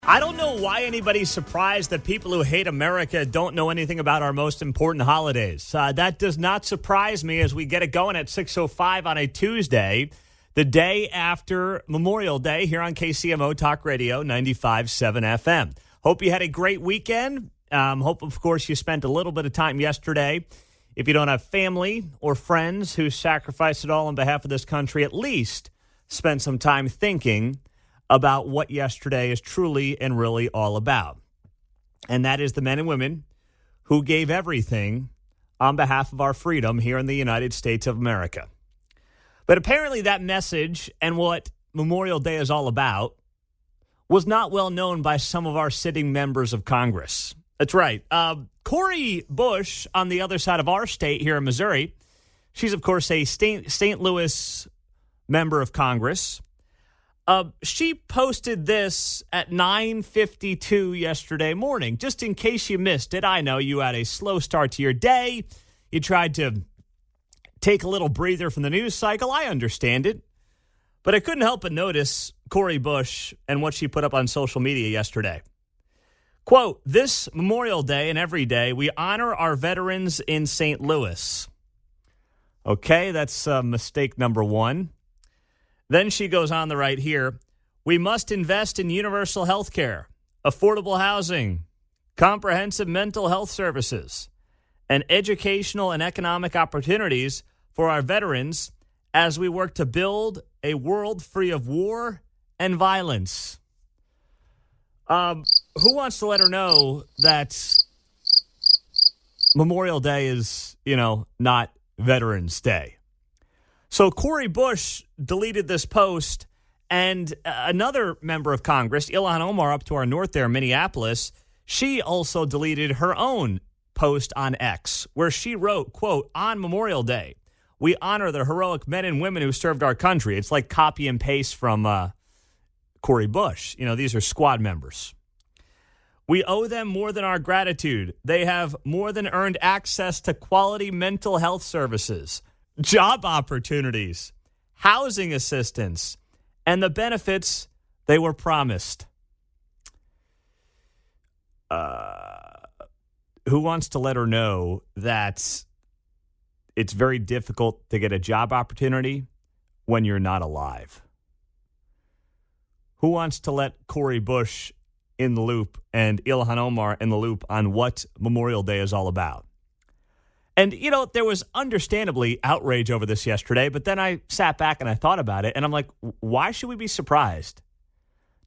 I don't know why anybody's surprised that people who hate America don't know anything about our most important holidays. That does not surprise me as we get it going at 6:05 on a Tuesday, the day after Memorial Day here on KCMO Talk Radio 95.7 FM. Hope you had a great weekend. Hope, of course, you spent a little bit of time yesterday. If you don't have family or friends who sacrificed it all on behalf of this country, at least spend some time thinking about what yesterday is truly and really all about. And that is the men and women who gave everything on behalf of our freedom here in the United States of America. But apparently that message and what Memorial Day is all about was not well known by some of our sitting members of Congress. That's right. Cori Bush on the other side of our state here in Missouri, she's, of course, a St. Louis member of Congress. She posted this at 9:52 yesterday morning. Just in case you missed it, I know you had a slow start to your day. You tried to take a little breather from the news cycle. I understand it. But I couldn't help but notice Cori Bush and what she put up on social media yesterday. Quote, "This Memorial Day and every day, we honor our veterans in St. Louis." Okay, that's mistake number one. Then she goes on the right here. "We must invest in universal health care, affordable housing, comprehensive mental health services, and educational and economic opportunities for our veterans as we work to build a world free of war and violence." Who wants to let her know that Memorial Day is, not Veterans Day? So Cori Bush deleted this post, and another member of Congress, Ilhan Omar, up to our north there in Minneapolis, she also deleted her own post on X, where she wrote, quote, "On Memorial Day, we honor the heroic men and women who served our country." It's like copy and paste from Cori Bush. These are squad members. "We owe them more than our gratitude. They have more than earned access to quality mental health services, job opportunities, housing assistance, and the benefits they were promised." Who wants to let her know that it's very difficult to get a job opportunity when you're not alive? Who wants to let Cori Bush in the loop and Ilhan Omar in the loop on what Memorial Day is all about? And, there was understandably outrage over this yesterday, but then I sat back and I thought about it, and I'm like, why should we be surprised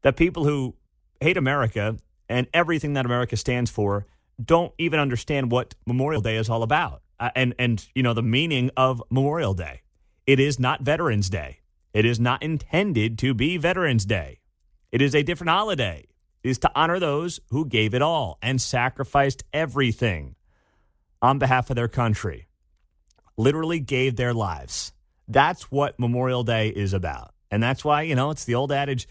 that people who hate America and everything that America stands for don't even understand what Memorial Day is all about? And the meaning of Memorial Day. It is not Veterans Day. It is not intended to be Veterans Day. It is a different holiday. It is to honor those who gave it all and sacrificed everything on behalf of their country, literally gave their lives. That's what Memorial Day is about. And that's why, it's the old adage,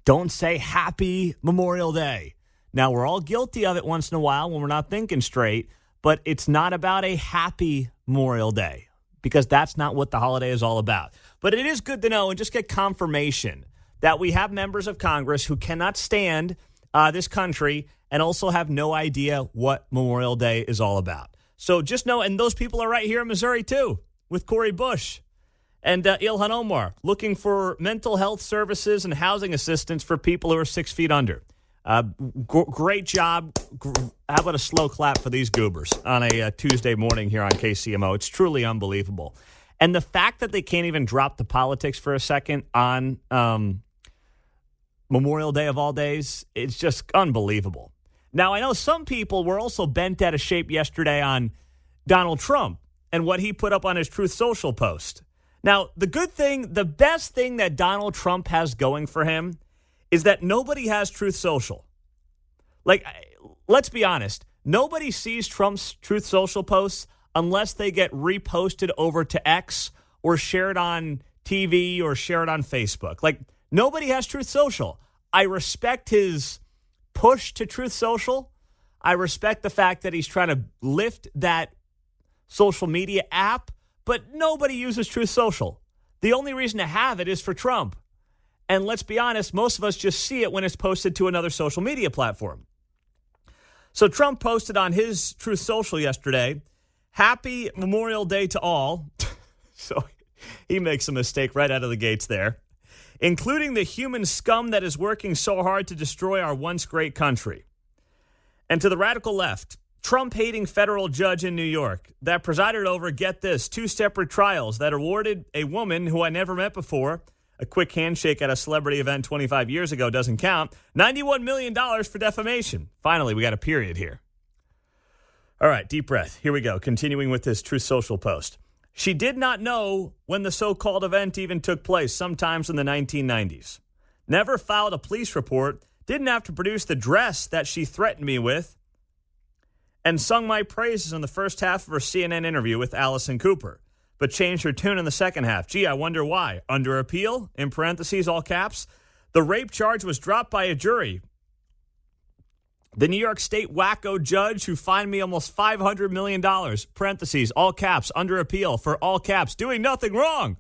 don't say Happy Memorial Day. Now, we're all guilty of it once in a while when we're not thinking straight, but it's not about a happy Memorial Day because that's not what the holiday is all about. But it is good to know and just get confirmation that we have members of Congress who cannot stand this country and also have no idea what Memorial Day is all about. So just know, and those people are right here in Missouri, too, with Cori Bush and Ilhan Omar, looking for mental health services and housing assistance for people who are 6 feet under. Great job. How about a slow clap for these goobers on a Tuesday morning here on KCMO? It's truly unbelievable. And the fact that they can't even drop the politics for a second on Memorial Day of all days, it's just unbelievable. Now, I know some people were also bent out of shape yesterday on Donald Trump and what he put up on his Truth Social post. Now, the best thing that Donald Trump has going for him is that nobody has Truth Social. Like, let's be honest. Nobody sees Trump's Truth Social posts unless they get reposted over to X or shared on TV or shared on Facebook. Like, nobody has Truth Social. I respect his push to Truth Social. I respect the fact that he's trying to lift that social media app, but nobody uses Truth Social. The only reason to have it is for Trump. And let's be honest, most of us just see it when it's posted to another social media platform. So Trump posted on his Truth Social yesterday, "Happy Memorial Day to all." So he makes a mistake right out of the gates there. "Including the human scum that is working so hard to destroy our once great country." And to the radical left, Trump-hating federal judge in New York that presided over, get this, 2 separate trials that awarded a woman who I never met before, a quick handshake at a celebrity event 25 years ago doesn't count, $91 million for defamation. Finally, we got a period here. All right, deep breath. Here we go. Continuing with this Truth Social post. "She did not know when the so-called event even took place, sometimes in the 1990s. Never filed a police report, didn't have to produce the dress that she threatened me with, and sung my praises in the first half of her CNN interview with Allison Cooper, but changed her tune in the second half. Gee, I wonder why. Under appeal, in parentheses, all caps, the rape charge was dropped by a jury. The New York State wacko judge who fined me almost $500 million, parentheses, all caps, under appeal, for all caps, doing nothing wrong.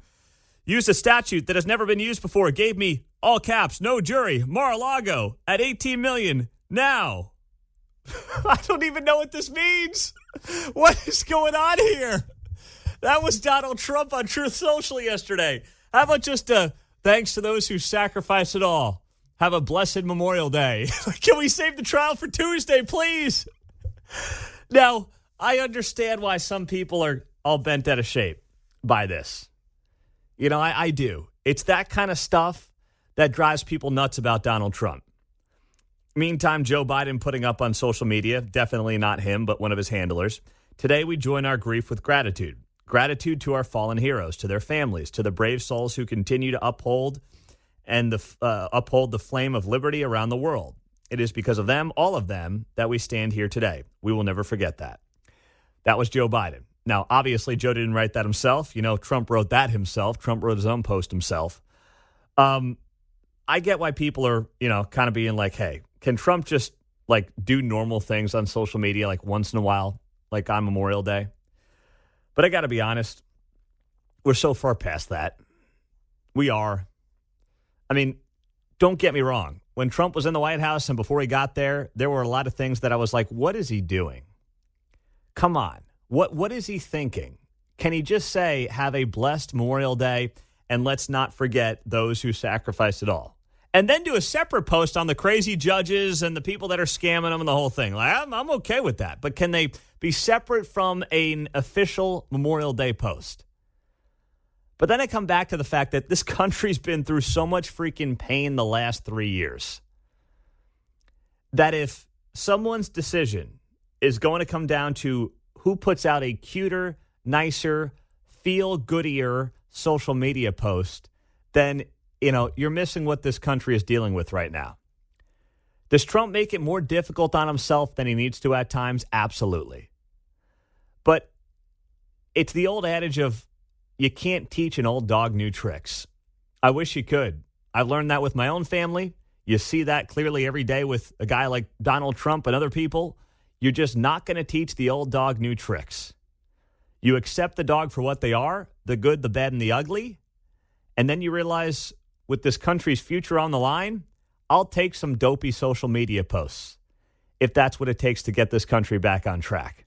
Used a statute that has never been used before, gave me, all caps, no jury, Mar-a-Lago, at $18 million, now." I don't even know what this means. What is going on here? That was Donald Trump on Truth Social yesterday. How about just thanks to those who sacrifice it all? Have a blessed Memorial Day. Can we save the trial for Tuesday, please? Now, I understand why some people are all bent out of shape by this. You know, I do. It's that kind of stuff that drives people nuts about Donald Trump. Meantime, Joe Biden putting up on social media, definitely not him, but one of his handlers. "Today we join our grief with gratitude. Gratitude to our fallen heroes, to their families, to the brave souls who continue to uphold the flame of liberty around the world. It is because of them, all of them, that we stand here today. We will never forget that." That was Joe Biden. Now, obviously, Joe didn't write that himself. You know, Trump wrote that himself. Trump wrote his own post himself. I get why people are, kind of being like, hey, can Trump just, do normal things on social media, once in a while, like on Memorial Day? But I got to be honest, we're so far past that. We are. I mean, don't get me wrong. When Trump was in the White House and before he got there, there were a lot of things that I was like, what is he doing? Come on. What is he thinking? Can he just say, have a blessed Memorial Day, and let's not forget those who sacrificed it all? And then do a separate post on the crazy judges and the people that are scamming them and the whole thing. I'm okay with that. But can they be separate from an official Memorial Day post? But then I come back to the fact that this country's been through so much freaking pain the last 3 years that if someone's decision is going to come down to who puts out a cuter, nicer, feel-goodier social media post, then, you're missing what this country is dealing with right now. Does Trump make it more difficult on himself than he needs to at times? Absolutely. But it's the old adage of you can't teach an old dog new tricks. I wish you could. I've learned that with my own family. You see that clearly every day with a guy like Donald Trump and other people. You're just not going to teach the old dog new tricks. You accept the dog for what they are, the good, the bad, and the ugly. And then you realize with this country's future on the line, I'll take some dopey social media posts if that's what it takes to get this country back on track.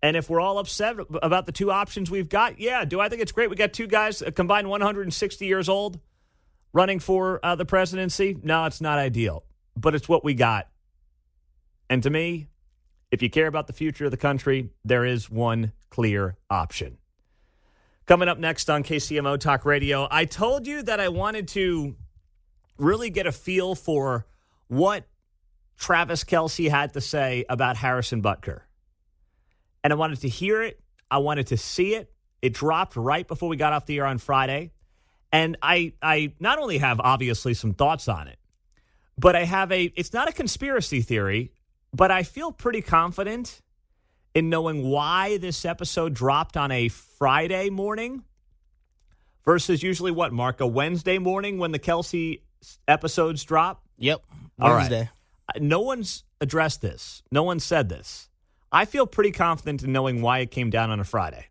And if we're all upset about the two options we've got, yeah, do I think it's great? We got two guys, combined 160 years old, running for the presidency? No, it's not ideal, but it's what we got. And to me, if you care about the future of the country, there is one clear option. Coming up next on KCMO Talk Radio, I told you that I wanted to really get a feel for what Travis Kelce had to say about Harrison Butker. And I wanted to hear it. I wanted to see it. It dropped right before we got off the air on Friday. And I not only have, obviously, some thoughts on it, but I have it's not a conspiracy theory, but I feel pretty confident in knowing why this episode dropped on a Friday morning versus usually what, Mark, a Wednesday morning when the Kelce episodes drop? Yep, Wednesday. All right. No one's addressed this. No one said this. I feel pretty confident in knowing why it came down on a Friday.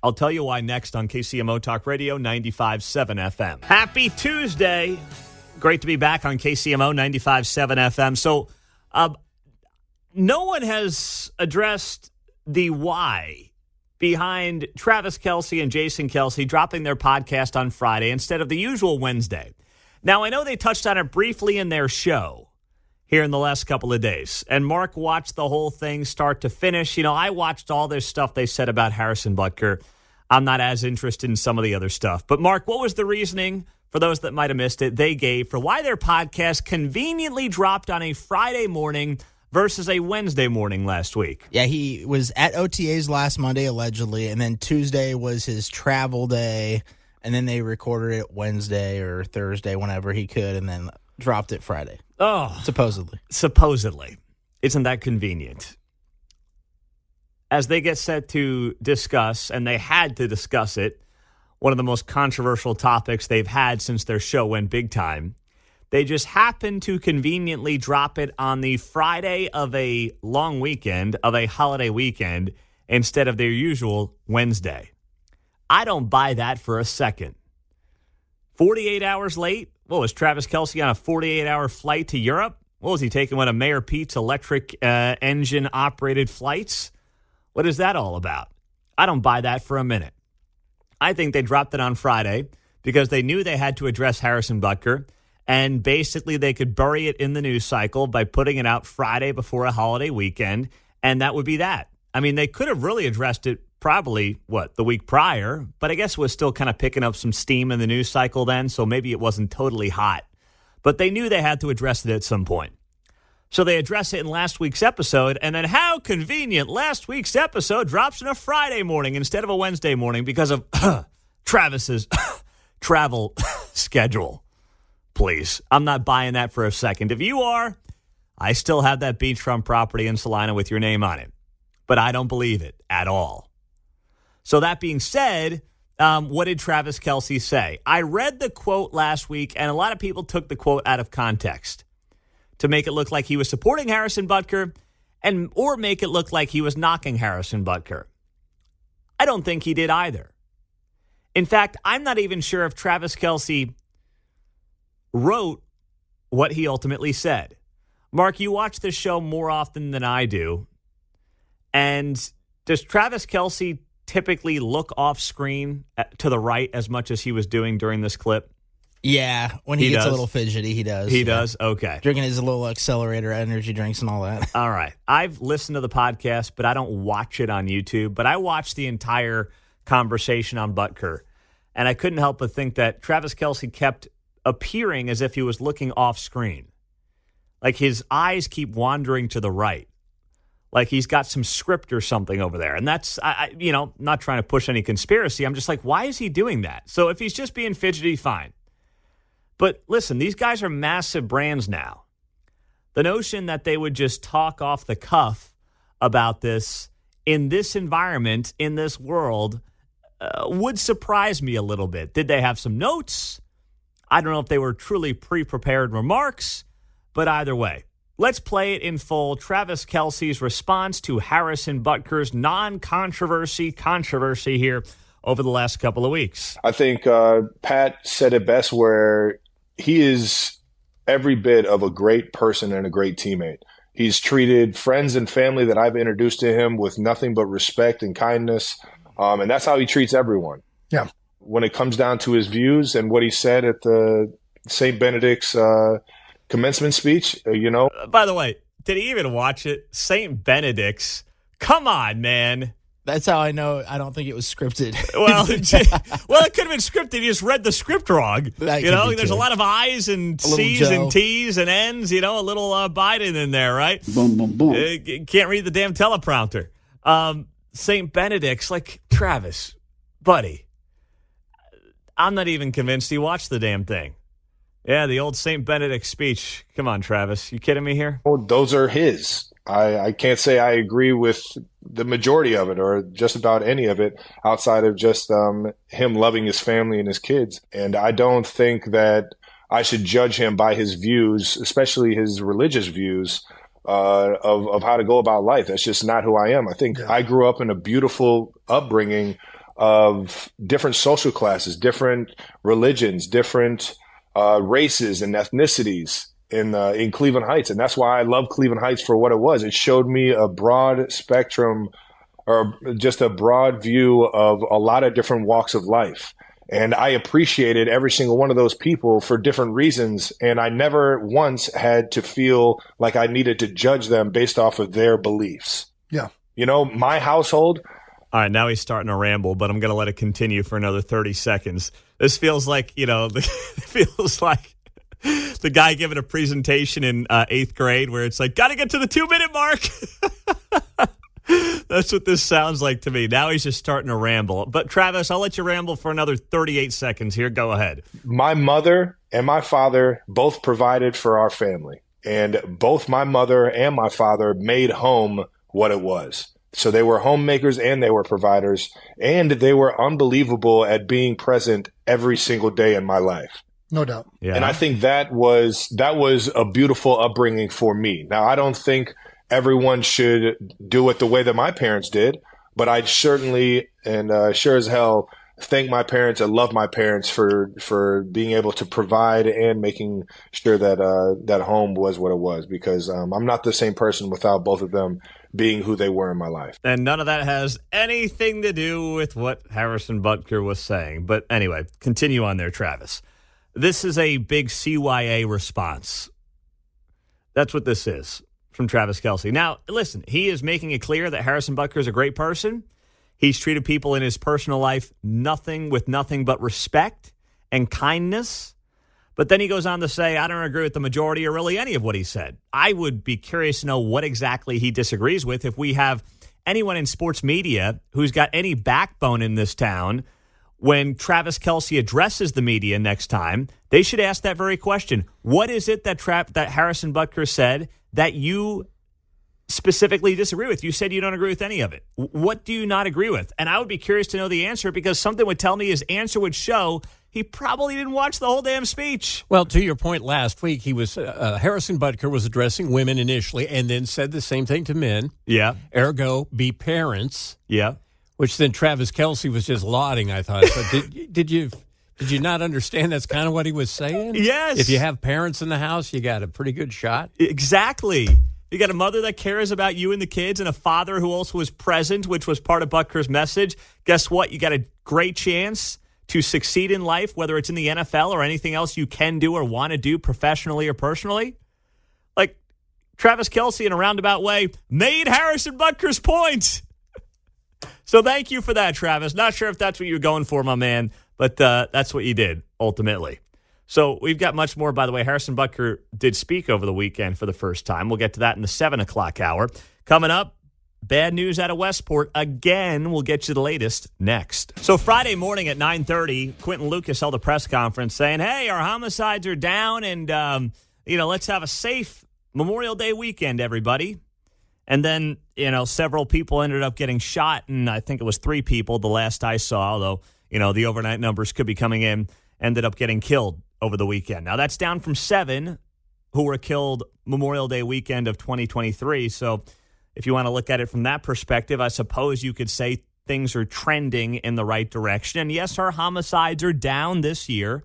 I'll tell you why next on KCMO Talk Radio 95.7 FM. Happy Tuesday. Great to be back on KCMO 95.7 FM. So no one has addressed the why behind Travis Kelce and Jason Kelce dropping their podcast on Friday instead of the usual Wednesday. Now, I know they touched on it briefly in their show here in the last couple of days, and Mark watched the whole thing start to finish. You know, I watched all this stuff they said about Harrison Butker. I'm not as interested in some of the other stuff. But, Mark, what was the reasoning, for those that might have missed it, they gave for why their podcast conveniently dropped on a Friday morning versus a Wednesday morning last week? Yeah, he was at OTAs last Monday, allegedly, and then Tuesday was his travel day, and then they recorded it Wednesday or Thursday, whenever he could, and then dropped it Friday. Oh. Supposedly. Isn't that convenient? As they get set to discuss, and they had to discuss it, one of the most controversial topics they've had since their show went big time, they just happened to conveniently drop it on the Friday of a long weekend, of a holiday weekend, instead of their usual Wednesday. I don't buy that for a second. 48 hours late? What, was Travis Kelce on a 48-hour flight to Europe? What was he taking, one of Mayor Pete's electric engine-operated flights? What is that all about? I don't buy that for a minute. I think they dropped it on Friday because they knew they had to address Harrison Butker, and basically they could bury it in the news cycle by putting it out Friday before a holiday weekend, and that would be that. I mean, they could have really addressed it probably, the week prior, but I guess it was still kind of picking up some steam in the news cycle then, so maybe it wasn't totally hot. But they knew they had to address it at some point. So they address it in last week's episode, and then how convenient, last week's episode drops on a Friday morning instead of a Wednesday morning because of Travis's travel schedule. Please, I'm not buying that for a second. If you are, I still have that beachfront property in Salina with your name on it, but I don't believe it at all. So that being said, what did Travis Kelce say? I read the quote last week, and a lot of people took the quote out of context to make it look like he was supporting Harrison Butker or make it look like he was knocking Harrison Butker. I don't think he did either. In fact, I'm not even sure if Travis Kelce wrote what he ultimately said. Mark, you watch this show more often than I do. And does Travis Kelce typically look off screen to the right as much as he was doing during this clip? Yeah, when he gets a little fidgety, he does. He does? Okay. Drinking his little accelerator energy drinks and all that. All right. I've listened to the podcast, but I don't watch it on YouTube. But I watched the entire conversation on Butker, and I couldn't help but think that Travis Kelce kept appearing as if he was looking off screen. Like his eyes keep wandering to the right. Like he's got some script or something over there. And that's, not trying to push any conspiracy. I'm just like, why is he doing that? So if he's just being fidgety, fine. But listen, these guys are massive brands now. The notion that they would just talk off the cuff about this in this environment, in this world, would surprise me a little bit. Did they have some notes? I don't know if they were truly pre-prepared remarks, but either way. Let's play it in full. Travis Kelce's response to Harrison Butker's controversy here over the last couple of weeks. I think Pat said it best, where he is every bit of a great person and a great teammate. He's treated friends and family that I've introduced to him with nothing but respect and kindness, and that's how he treats everyone. Yeah. When it comes down to his views and what he said at the St. Benedict's commencement speech, By the way, did he even watch it? St. Benedict's? Come on, man. That's how I know I don't think it was scripted. Well, it could have been scripted. You just read the script wrong. There's a lot of I's and C's and T's and N's, a little Biden in there, right? Boom, boom, boom. Can't read the damn teleprompter. St. Benedict's, like, Travis, buddy, I'm not even convinced he watched the damn thing. Yeah, the old St. Benedict speech. Come on, Travis. You kidding me here? Well, those are his. I can't say I agree with the majority of it or just about any of it outside of just him loving his family and his kids. And I don't think that I should judge him by his views, especially his religious views of how to go about life. That's just not who I am. I think I grew up in a beautiful upbringing of different social classes, different religions, different races and ethnicities in Cleveland Heights. And that's why I love Cleveland Heights for what it was. It showed me a broad spectrum, or just a broad view of a lot of different walks of life. And I appreciated every single one of those people for different reasons. And I never once had to feel like I needed to judge them based off of their beliefs. Yeah. You know, my household. All right, now he's starting to ramble, but I'm going to let it continue for another 30 seconds. This feels like, it feels like the guy giving a presentation in 8th grade where it's like, got to get to the 2-minute mark. That's what this sounds like to me. Now he's just starting to ramble. But, Travis, I'll let you ramble for another 38 seconds here. Go ahead. My mother and my father both provided for our family. And both my mother and my father made home what it was. So they were homemakers and they were providers. And they were unbelievable at being present every single day in my life. No doubt. Yeah. And I think that was a beautiful upbringing for me. Now, I don't think everyone should do it the way that my parents did, but I certainly and sure as hell thank my parents and love my parents for being able to provide and making sure that that home was what it was, because I'm not the same person without both of them being who they were in my life. And none of that has anything to do with what Harrison Butker was saying. But anyway, continue on there, Travis. This is a big CYA response. That's what this is from Travis Kelce. Now, listen, he is making it clear that Harrison Butker is a great person. He's treated people in his personal life nothing but respect and kindness. But then he goes on to say, I don't agree with the majority or really any of what he said. I would be curious to know what exactly he disagrees with. If we have anyone in sports media who's got any backbone in this town, when Travis Kelce addresses the media next time, they should ask that very question. What is it that Harrison Butker said that you specifically disagree with? You said you don't agree with any of it. What do you not agree with? And I would be curious to know the answer, because something would tell me his answer would show he probably didn't watch the whole damn speech. Well, to your point, last week he was Harrison Butker was addressing women initially, and then said the same thing to men. Yeah. Ergo, be parents. Yeah. Which then Travis Kelce was just lauding, I thought. So did you not understand that's kind of what he was saying? Yes. If you have parents in the house, you got a pretty good shot. Exactly. You got a mother that cares about you and the kids, and a father who also was present, which was part of Butker's message. Guess what? You got a great chance to succeed in life, whether it's in the NFL or anything else you can do or want to do professionally or personally. Like, Travis Kelce, in a roundabout way, made Harrison Butker's point. So thank you for that, Travis. Not sure if that's what you were going for, my man, but that's what you did, ultimately. So we've got much more. By the way, Harrison Butker did speak over the weekend for the first time. We'll get to that in the 7 o'clock hour. Coming up, bad news out of Westport. Again, we'll get you the latest next. So Friday morning at 9:30, Quentin Lucas held a press conference saying, hey, our homicides are down, and, let's have a safe Memorial Day weekend, everybody. And then, several people ended up getting shot, and I think it was 3 people the last I saw, although, the overnight numbers could be coming in, ended up getting killed over the weekend. Now, that's down from 7 who were killed Memorial Day weekend of 2023. So if you want to look at it from that perspective, I suppose you could say things are trending in the right direction. And yes, our homicides are down this year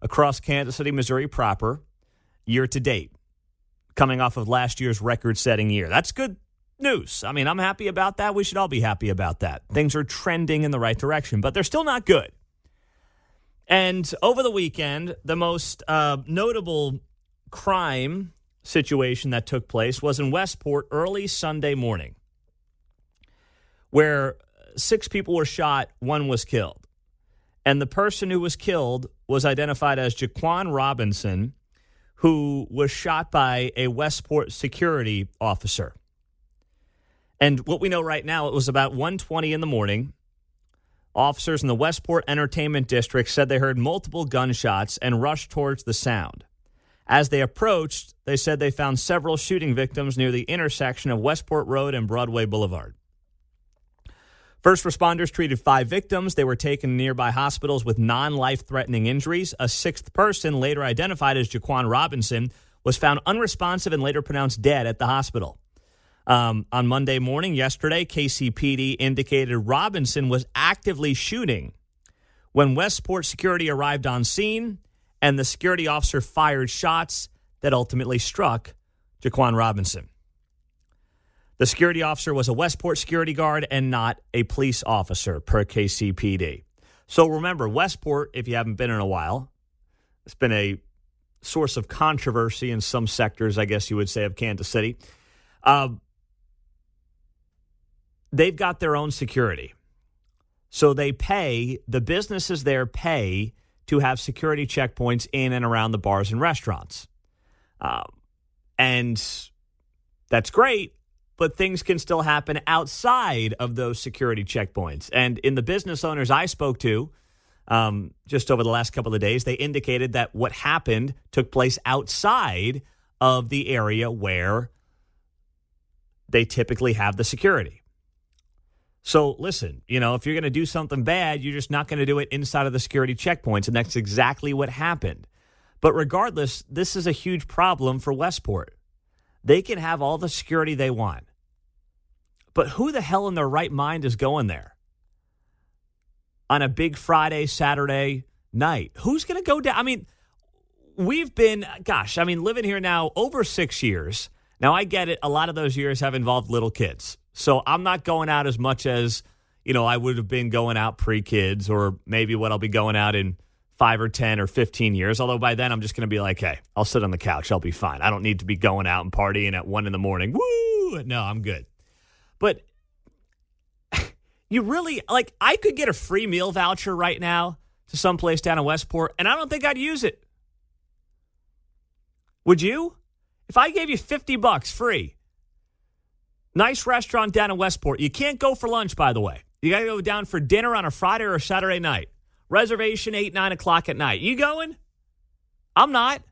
across Kansas City, Missouri proper, year to date, coming off of last year's record-setting year. That's good news. I mean, I'm happy about that. We should all be happy about that. Things are trending in the right direction, but they're still not good. And over the weekend, the most notable crime situation that took place was in Westport early Sunday morning, where 6 people were shot, 1 was killed. And the person who was killed was identified as Jaquan Robinson, who was shot by a Westport security officer. And what we know right now, it was about 1:20 in the morning. Officers in the Westport Entertainment District said they heard multiple gunshots and rushed towards the sound. As they approached, they said they found several shooting victims near the intersection of Westport Road and Broadway Boulevard. First responders treated 5 victims. They were taken to nearby hospitals with non-life-threatening injuries. A 6th person, later identified as Jaquan Robinson, was found unresponsive and later pronounced dead at the hospital. On Monday morning, yesterday, KCPD indicated Robinson was actively shooting when Westport security arrived on scene and the security officer fired shots that ultimately struck Jaquan Robinson. The security officer was a Westport security guard and not a police officer, per KCPD. So remember, Westport, if you haven't been in a while, it's been a source of controversy in some sectors, I guess you would say, of Kansas City. They've got their own security. So they pay, the businesses there pay to have security checkpoints in and around the bars and restaurants. And that's great, but things can still happen outside of those security checkpoints. And in the business owners I spoke to just over the last couple of days, they indicated that what happened took place outside of the area where they typically have the security. So listen, if you're going to do something bad, you're just not going to do it inside of the security checkpoints, and that's exactly what happened. But regardless, this is a huge problem for Westport. They can have all the security they want. But who the hell in their right mind is going there on a big Friday, Saturday night? Who's going to go down? I mean, we've been, living here now over 6 years. Now, I get it. A lot of those years have involved little kids. So I'm not going out as much as, I would have been going out pre-kids, or maybe what I'll be going out in 5 or 10 or 15 years. Although by then I'm just going to be like, hey, I'll sit on the couch. I'll be fine. I don't need to be going out and partying at 1 a.m. Woo! No, I'm good. But you really, I could get a free meal voucher right now to someplace down in Westport, and I don't think I'd use it. Would you? If I gave you $50 free, nice restaurant down in Westport. You can't go for lunch, by the way. You got to go down for dinner on a Friday or a Saturday night. Reservation 8, 9 o'clock at night. You going? I'm not.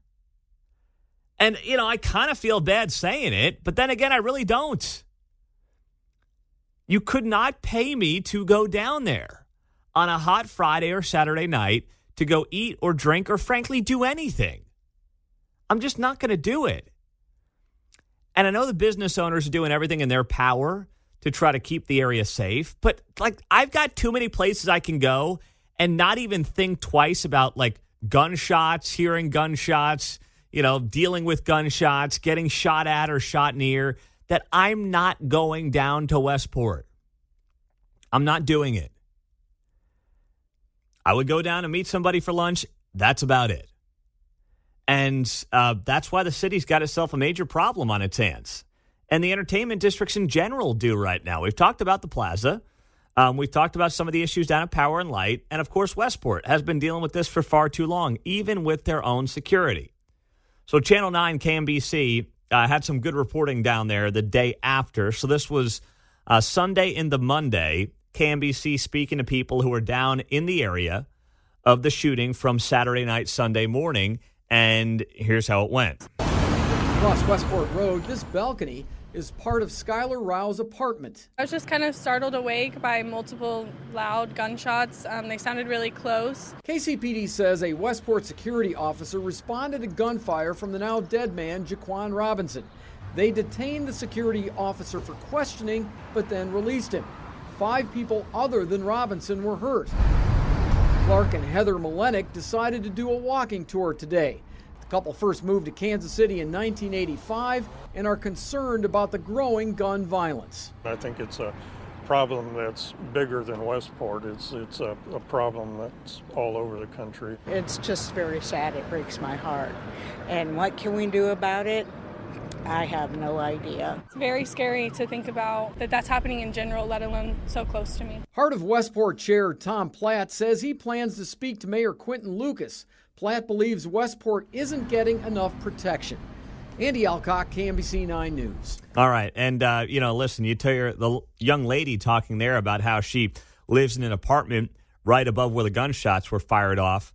And, I kind of feel bad saying it, but then again, I really don't. You could not pay me to go down there on a hot Friday or Saturday night to go eat or drink or, frankly, do anything. I'm just not going to do it. And I know the business owners are doing everything in their power to try to keep the area safe. But, I've got too many places I can go and not even think twice about, gunshots, hearing gunshots, dealing with gunshots, getting shot at or shot near, that I'm not going down to Westport. I'm not doing it. I would go down and meet somebody for lunch. That's about it. And that's why the city's got itself a major problem on its hands. And the entertainment districts in general do right now. We've talked about the plaza. We've talked about some of the issues down at Power and Light. And, of course, Westport has been dealing with this for far too long, even with their own security. So Channel 9 KMBC had some good reporting down there the day after. So this was Sunday into Monday. KMBC speaking to people who were down in the area of the shooting from Saturday night, Sunday morning. And here's how it went. Across Westport Road, this balcony is part of Skylar Rao's apartment. I was just kind of startled awake by multiple loud gunshots. They sounded really close. KCPD says a Westport security officer responded to gunfire from the now dead man, Jaquan Robinson. They detained the security officer for questioning, but then released him. 5 people other than Robinson were hurt. Clark and Heather Malenik decided to do a walking tour today. The couple first moved to Kansas City in 1985 and are concerned about the growing gun violence. I think it's a problem that's bigger than Westport. It's a problem that's all over the country. It's just very sad. It breaks my heart. And what can we do about it? I have no idea. It's very scary to think about that that's happening in general, let alone so close to me. Heart of Westport Chair Tom Platt says he plans to speak to Mayor Quinton Lucas. Platt believes Westport isn't getting enough protection. Andy Alcock, KMBC 9 News. All right. And, listen, you tell the young lady talking there about how she lives in an apartment right above where the gunshots were fired off.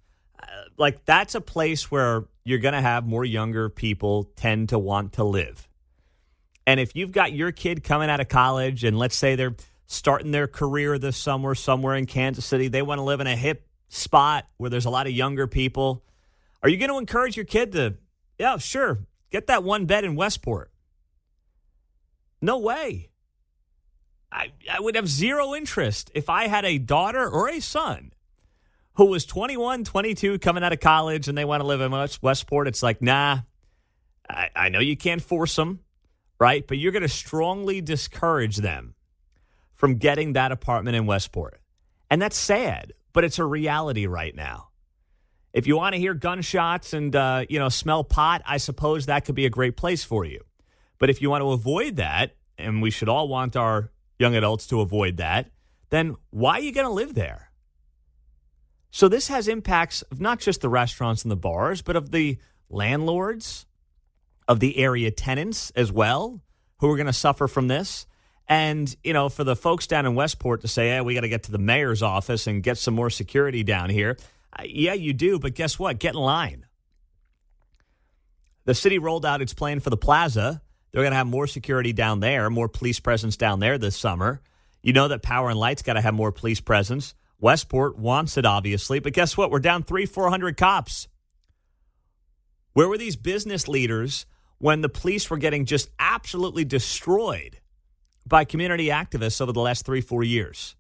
That's a place where you're going to have more younger people tend to want to live. And if you've got your kid coming out of college and let's say they're starting their career this summer somewhere in Kansas City, they want to live in a hip spot where there's a lot of younger people. Are you going to encourage your kid to, yeah, sure, get that one bed in Westport? No way. I would have zero interest if I had a daughter or a son who was 21, 22, coming out of college, and they want to live in Westport. It's like, nah, I know you can't force them, right? But you're going to strongly discourage them from getting that apartment in Westport. And that's sad, but it's a reality right now. If you want to hear gunshots and, smell pot, I suppose that could be a great place for you. But if you want to avoid that, and we should all want our young adults to avoid that, then why are you going to live there? So this has impacts of not just the restaurants and the bars, but of the landlords, of the area tenants as well, who are going to suffer from this. And, for the folks down in Westport to say, hey, we got to get to the mayor's office and get some more security down here. Yeah, you do, but guess what? Get in line. The city rolled out its plan for the plaza. They're going to have more security down there, more police presence down there this summer. You know that Power and Light's got to have more police presence. Westport wants it, obviously. But guess what? We're down 400 cops. Where were these business leaders when the police were getting just absolutely destroyed by community activists over the last 3-4 years?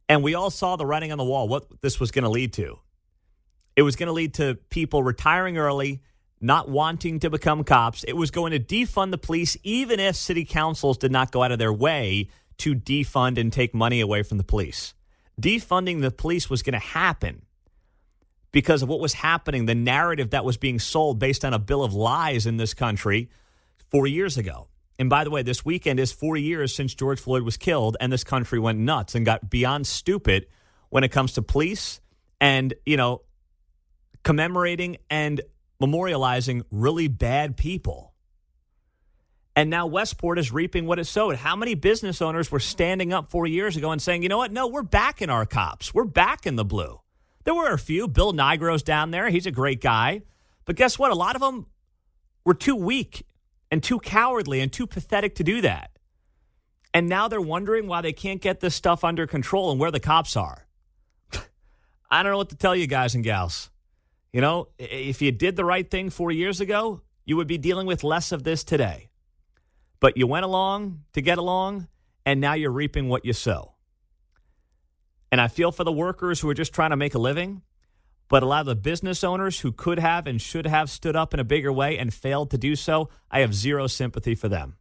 And we all saw the writing on the wall, what this was going to lead to. It was going to lead to people retiring early, not wanting to become cops. It was going to defund the police, even if city councils did not go out of their way to defund and take money away from the police. Defunding the police was going to happen because of what was happening, the narrative that was being sold based on a bill of lies in this country 4 years ago. And by the way, this weekend is 4 years since George Floyd was killed, and this country went nuts and got beyond stupid when it comes to police and, commemorating and memorializing really bad people. And now Westport is reaping what it sowed. How many business owners were standing up 4 years ago and saying, you know what? No, we're backing our cops. We're back in the blue. There were a few. Bill Nigro's down there. He's a great guy. But guess what? A lot of them were too weak and too cowardly and too pathetic to do that. And now they're wondering why they can't get this stuff under control and where the cops are. I don't know what to tell you guys and gals. If you did the right thing 4 years ago, you would be dealing with less of this today. But you went along to get along, and now you're reaping what you sow. And I feel for the workers who are just trying to make a living, but a lot of the business owners who could have and should have stood up in a bigger way and failed to do so, I have zero sympathy for them.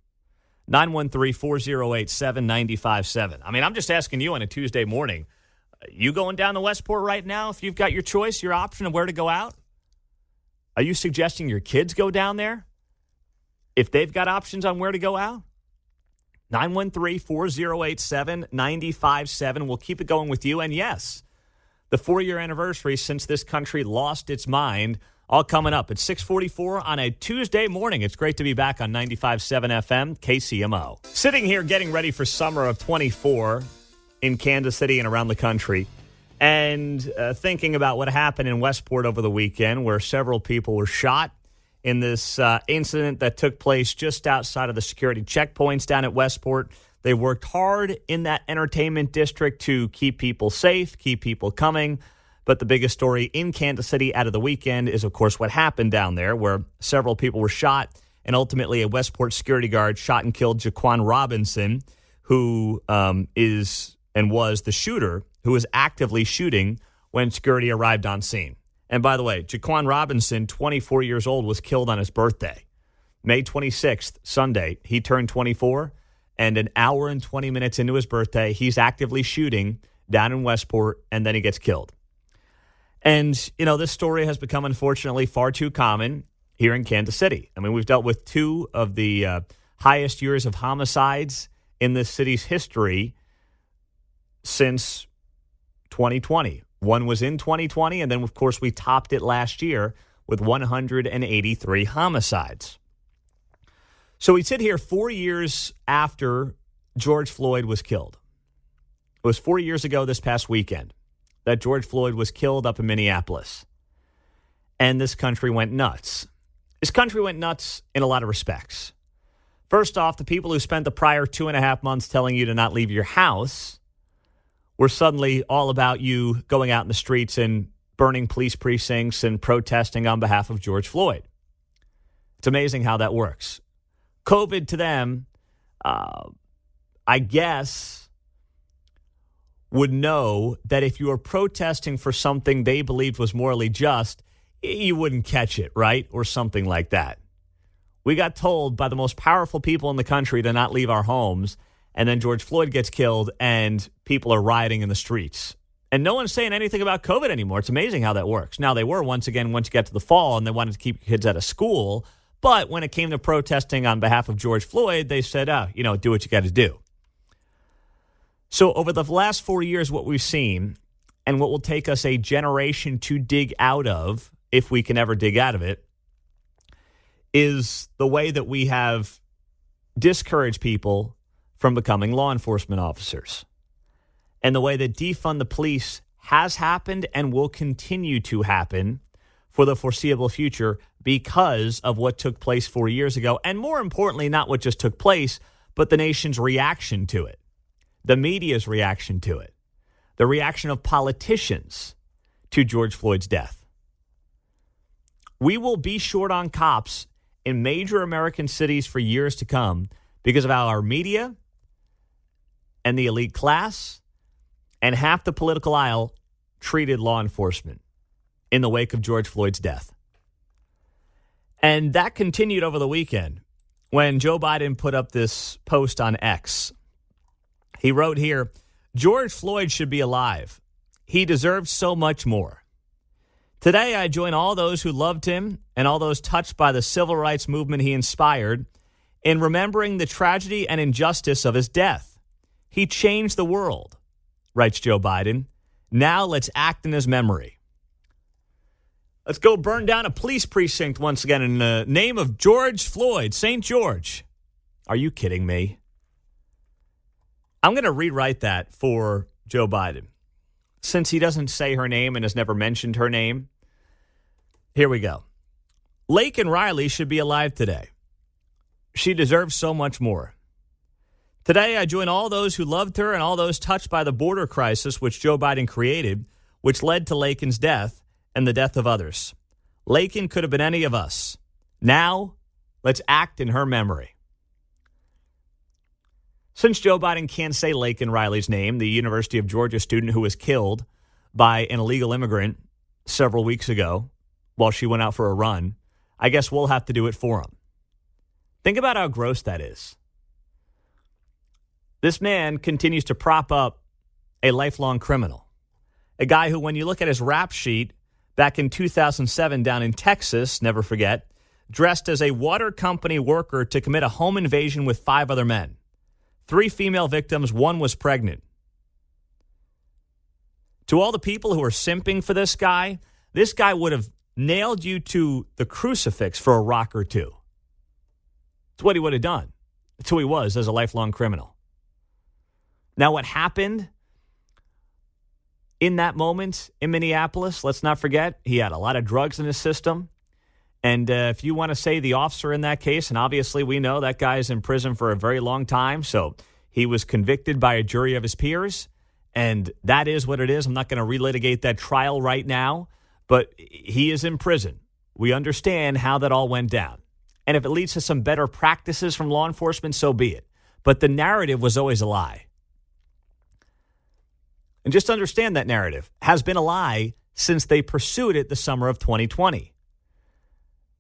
913-408-7957. I mean, I'm just asking you on a Tuesday morning, you going down to Westport right now if you've got your choice, your option of where to go out? Are you suggesting your kids go down there if they've got options on where to go out? 913-408-7957. We'll keep it going with you. And yes, the 4-year anniversary since this country lost its mind, all coming up at 6:44 on a Tuesday morning. It's great to be back on 95.7 FM, KCMO. Sitting here getting ready for summer of 24 in Kansas City and around the country, and thinking about what happened in Westport over the weekend, where several people were shot in this incident that took place just outside of the security checkpoints down at Westport. They worked hard in that entertainment district to keep people safe, keep people coming. But the biggest story in Kansas City out of the weekend is, of course, what happened down there, where several people were shot, and ultimately a Westport security guard shot and killed Jaquan Robinson, who is and was the shooter who was actively shooting when security arrived on scene. And by the way, Jaquan Robinson, 24 years old, was killed on his birthday. May 26th, Sunday, he turned 24, and an hour and 20 minutes into his birthday, he's actively shooting down in Westport, and then he gets killed. And, this story has become, unfortunately, far too common here in Kansas City. I mean, we've dealt with two of the highest years of homicides in this city's history since 2020. One was in 2020, and then, of course, we topped it last year with 183 homicides. So we sit here 4 years after George Floyd was killed. It was 4 years ago this past weekend that George Floyd was killed up in Minneapolis. And this country went nuts. This country went nuts in a lot of respects. First off, the people who spent the prior 2.5 months telling you to not leave your house were suddenly all about you going out in the streets and burning police precincts and protesting on behalf of George Floyd. It's amazing how that works. COVID to them I guess, would know that if you were protesting for something they believed was morally just, you wouldn't catch it, right? Or something like that. We got told by the most powerful people in the country to not leave our homes, and then George Floyd gets killed, and people are rioting in the streets. And no one's saying anything about COVID anymore. It's amazing how that works. Now, they were, once you get to the fall, and they wanted to keep kids out of school. But when it came to protesting on behalf of George Floyd, they said, do what you got to do. So over the last 4 years, what we've seen, and what will take us a generation to dig out of, if we can ever dig out of it, is the way that we have discouraged people from becoming law enforcement officers. And the way that defund the police has happened and will continue to happen for the foreseeable future because of what took place 4 years ago. And more importantly, not what just took place, but the nation's reaction to it, the media's reaction to it, the reaction of politicians to George Floyd's death. We will be short on cops in major American cities for years to come because of how our media and the elite class and half the political aisle treated law enforcement in the wake of George Floyd's death. And that continued over the weekend when Joe Biden put up this post on X. He wrote here, George Floyd should be alive. He deserves so much more. Today, I join all those who loved him and all those touched by the civil rights movement he inspired in remembering the tragedy and injustice of his death. He changed the world, writes Joe Biden. Now let's act in his memory. Let's go burn down a police precinct once again in the name of George Floyd, St. George. Are you kidding me? I'm going to rewrite that for Joe Biden. Since he doesn't say her name and has never mentioned her name, here we go. Laken Riley should be alive today. She deserves so much more. Today, I join all those who loved her and all those touched by the border crisis which Joe Biden created, which led to Laken's death and the death of others. Laken could have been any of us. Now, let's act in her memory. Since Joe Biden can't say Laken Riley's name, the University of Georgia student who was killed by an illegal immigrant several weeks ago while she went out for a run, I guess we'll have to do it for him. Think about how gross that is. This man continues to prop up a lifelong criminal, a guy who, when you look at his rap sheet back in 2007 down in Texas, never forget, dressed as a water company worker to commit a home invasion with 5 other men. 3 female victims, 1 was pregnant. To all the people who are simping for this guy would have nailed you to the crucifix for a rock or two. It's what he would have done. It's who he was as a lifelong criminal. Now, what happened in that moment in Minneapolis, let's not forget, he had a lot of drugs in his system. And if you want to say the officer in that case, and obviously we know that guy is in prison for a very long time, so he was convicted by a jury of his peers, and that is what it is. I'm not going to relitigate that trial right now, but he is in prison. We understand how that all went down. And if it leads to some better practices from law enforcement, so be it. But the narrative was always a lie. And just understand that narrative has been a lie since they pursued it the summer of 2020.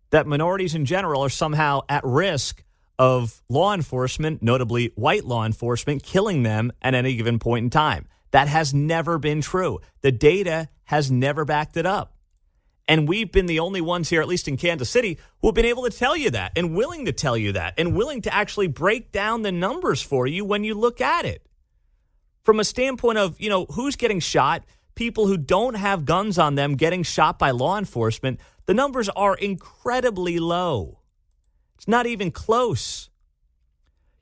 That minorities in general are somehow at risk of law enforcement, notably white law enforcement, killing them at any given point in time. That has never been true. The data has never backed it up. And we've been the only ones here, at least in Kansas City, who have been able to tell you that and willing to tell you that and willing to actually break down the numbers for you when you look at it. From a standpoint of, who's getting shot, people who don't have guns on them getting shot by law enforcement, the numbers are incredibly low. It's not even close.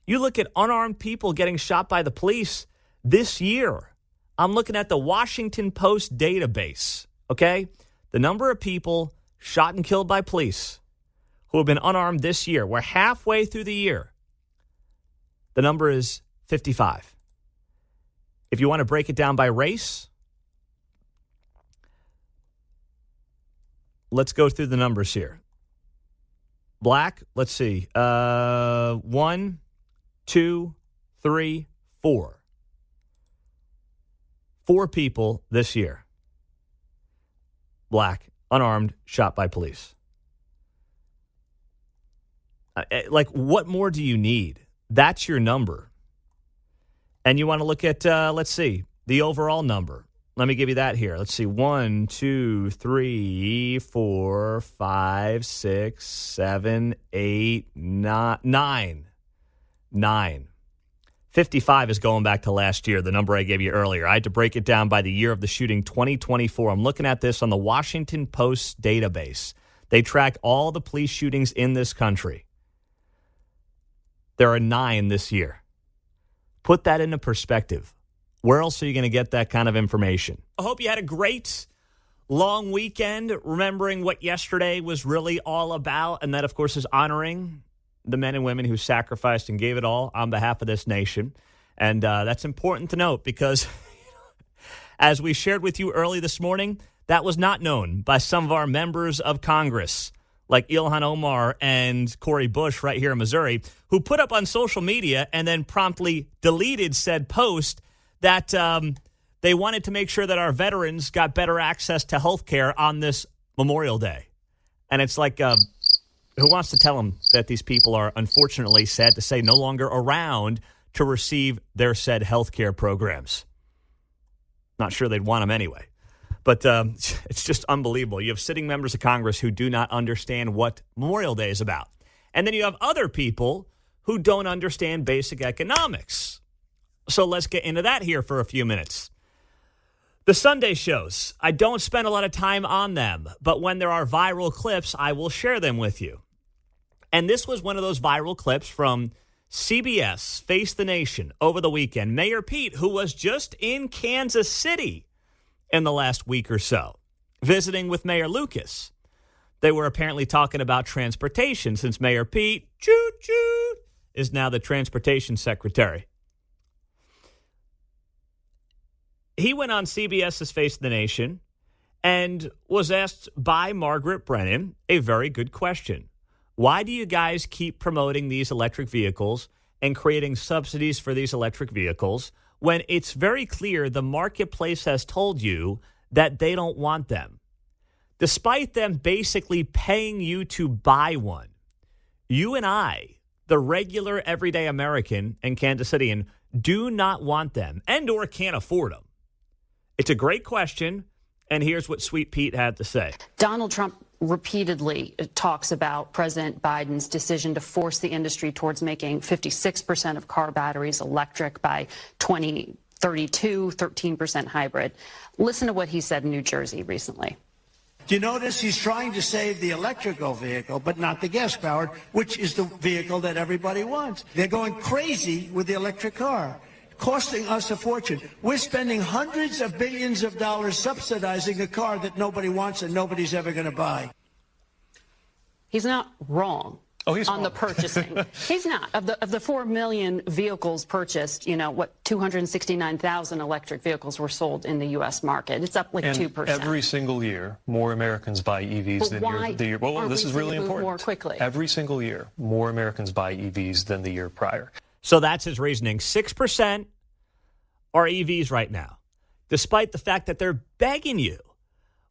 You look at unarmed people getting shot by the police this year. I'm looking at the Washington Post database, okay? The number of people shot and killed by police who have been unarmed this year. We're halfway through the year. The number is 55. If you want to break it down by race, let's go through the numbers here. Black, let's see, 1, 2, 3, 4. 4 people this year. Black, unarmed, shot by police. Like, what more do you need? That's your number. And you want to look at, let's see, the overall number. Let me give you that here. Let's see. 1, 2, 3, 4, 5, 6, 7, 8, 9. 9. 55 is going back to last year, the number I gave you earlier. I had to break it down by the year of the shooting, 2024. I'm looking at this on the Washington Post database. They track all the police shootings in this country. There are 9 this year. Put that into perspective. Where else are you going to get that kind of information? I hope you had a great long weekend, remembering what yesterday was really all about, and that, of course, is honoring the men and women who sacrificed and gave it all on behalf of this nation. And that's important to note because, as we shared with you early this morning, that was not known by some of our members of Congress, like Ilhan Omar and Cori Bush right here in Missouri, who put up on social media and then promptly deleted said post that they wanted to make sure that our veterans got better access to health care on this Memorial Day. And it's like, who wants to tell them that these people are, unfortunately, sad to say, no longer around to receive their said health care programs? Not sure they'd want them anyway. But it's just unbelievable. You have sitting members of Congress who do not understand what Memorial Day is about. And then you have other people who don't understand basic economics. So let's get into that here for a few minutes. The Sunday shows, I don't spend a lot of time on them, but when there are viral clips, I will share them with you. And this was one of those viral clips from CBS, Face the Nation, over the weekend. Mayor Pete, who was just in Kansas City in the last week or so, visiting with Mayor Lucas. They were apparently talking about transportation since Mayor Pete, choo-choo, is now the transportation secretary. He went on CBS's Face the Nation and was asked by Margaret Brennan a very good question. Why do you guys keep promoting these electric vehicles and creating subsidies for these electric vehicles when it's very clear the marketplace has told you that they don't want them? Despite them basically paying you to buy one, you and I, the regular everyday American and Kansas Cityan, do not want them and or can't afford them. It's a great question, and here's what Sweet Pete had to say. Donald Trump repeatedly talks about President Biden's decision to force the industry towards making 56% of car batteries electric by 2032, 13% hybrid. Listen to what he said in New Jersey recently. Do you notice he's trying to save the electrical vehicle, but not the gas-powered, which is the vehicle that everybody wants. They're going crazy with the electric car, costing us a fortune. We're spending hundreds of billions of dollars subsidizing a car that nobody wants and nobody's ever going to buy. He's not wrong. Oh, he's on wrong. The purchasing. He's not. Of the 4 million vehicles purchased, 269,000 electric vehicles were sold in the U.S. market. It's up like 2%. Every single year, more Americans buy EVs than the year. Well, this is really important. More quickly. Every single year, more Americans buy EVs than the year prior. So that's his reasoning. 6% are EVs right now, despite the fact that they're begging you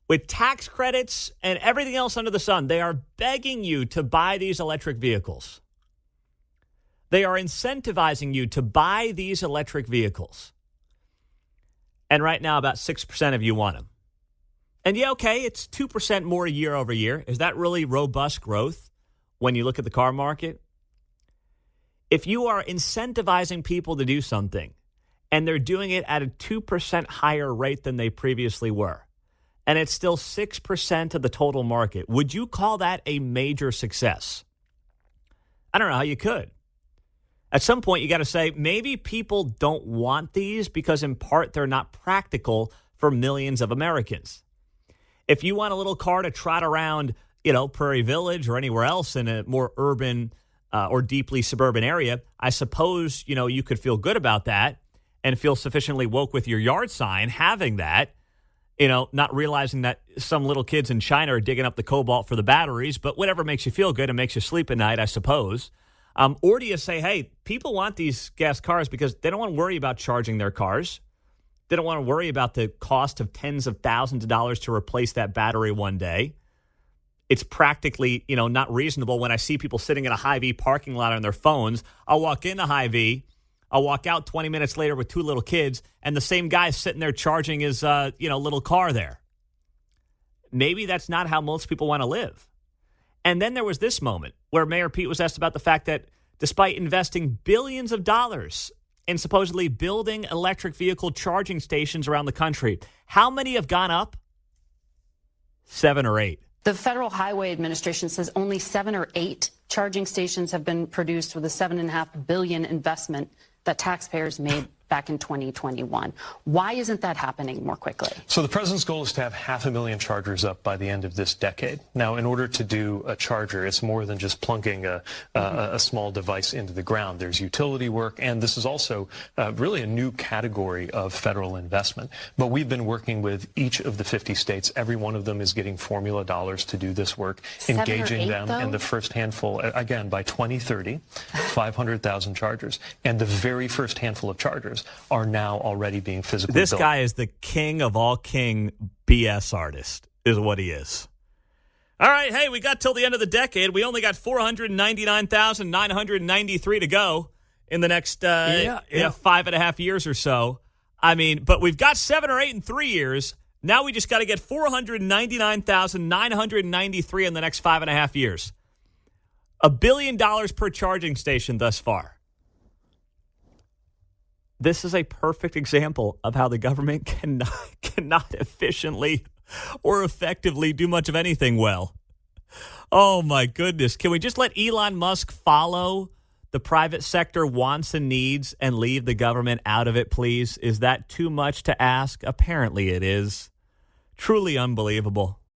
with tax credits and everything else under the sun. They are begging you to buy these electric vehicles. They are incentivizing you to buy these electric vehicles. And right now, about 6% of you want them. And yeah, okay, it's 2% more year over year. Is that really robust growth when you look at the car market? If you are incentivizing people to do something and they're doing it at a 2% higher rate than they previously were, and it's still 6% of the total market, would you call that a major success? I don't know how you could. At some point, you got to say, maybe people don't want these because in part they're not practical for millions of Americans. If you want a little car to trot around, Prairie Village or anywhere else in a more urban or deeply suburban area, I suppose, you could feel good about that and feel sufficiently woke with your yard sign having that, not realizing that some little kids in China are digging up the cobalt for the batteries, but whatever makes you feel good and makes you sleep at night, I suppose. Or do you say, hey, people want these gas cars because they don't want to worry about charging their cars. They don't want to worry about the cost of tens of thousands of dollars to replace that battery one day. It's practically, not reasonable when I see people sitting in a Hy-Vee parking lot on their phones. I'll walk into Hy-Vee. I'll walk out 20 minutes later with 2 little kids, and the same guy's sitting there charging his, little car there. Maybe that's not how most people want to live. And then there was this moment where Mayor Pete was asked about the fact that despite investing billions of dollars in supposedly building electric vehicle charging stations around the country, how many have gone up? 7 or 8. The Federal Highway Administration says only 7 or 8 charging stations have been produced with a $7.5 billion investment that taxpayers made back in 2021. Why isn't that happening more quickly? So the president's goal is to have 500,000 chargers up by the end of this decade. Now, in order to do a charger, it's more than just plunking a small device into the ground. There's utility work, and this is also really a new category of federal investment. But we've been working with each of the 50 states. Every one of them is getting formula dollars to do this work, engaging them in the first handful, again, by 2030, 500,000 chargers. And the very first handful of chargers are now already being physically built. This guy is the king of all king BS artist, is what he is. All right, hey, we got till the end of the decade. We only got 499,993 to go in the next 5.5 years or so. I mean, but we've got 7 or 8 in 3 years. Now we just got to get 499,993 in the next 5.5 years. $1 billion per charging station thus far. This is a perfect example of how the government cannot efficiently or effectively do much of anything well. Oh, my goodness. Can we just let Elon Musk follow the private sector wants and needs and leave the government out of it, please? Is that too much to ask? Apparently it is. Truly unbelievable.